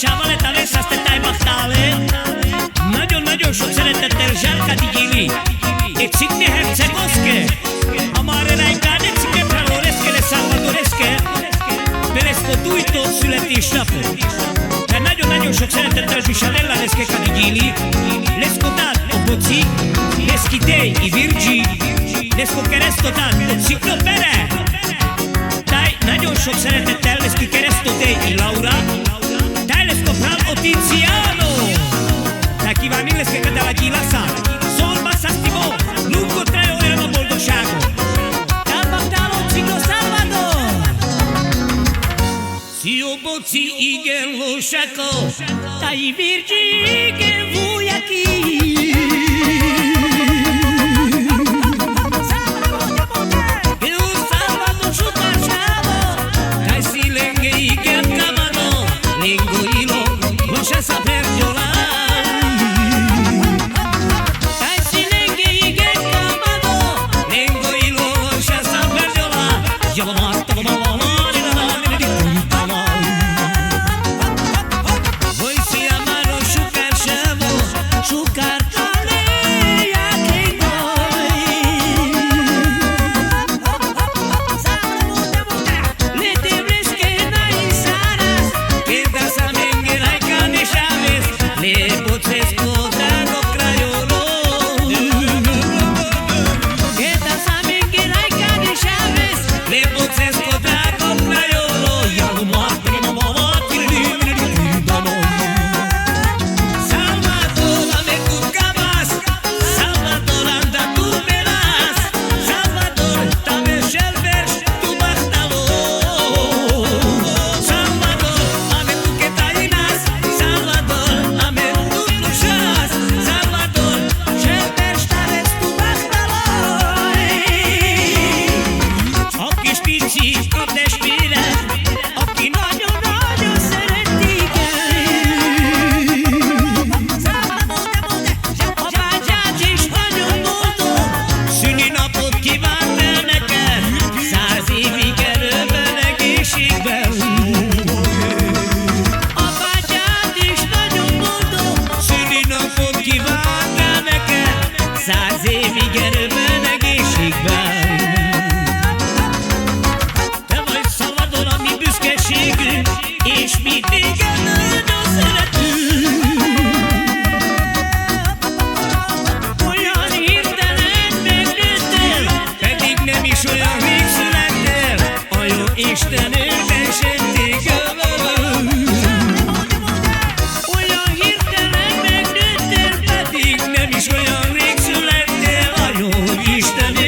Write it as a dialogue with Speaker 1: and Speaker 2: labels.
Speaker 1: Sával Etavesz, azt te Bachtále. Nagyon-nagyon sok szeretettel Zsárka Digili. Egy Szidney Hercegoszke. Amare Rajkán, egy Szidney Praloreske, Le Salvadoreske. Pereszko Dujtó születésnapot. De nagyon-nagyon sok szeretettel Zsisarella Leske Kadigili. Lesko dát o Boci, Leski Dej i Virgi. Lesko Keresto dát o Ciklo Pere. Daj nagyon sok szeretettel Leski Keresto Dej i Laura. Daj Lesko Pral o Tiziano. Daj kívánni Leske Kadala Gyilasa. Szolba Szasztimó, lungo trajolja a boldogságot. Dál Magdáló Ciklo Salvador. Szio Boci igen lósako. Daj Virgi igen vujaki.
Speaker 2: Isten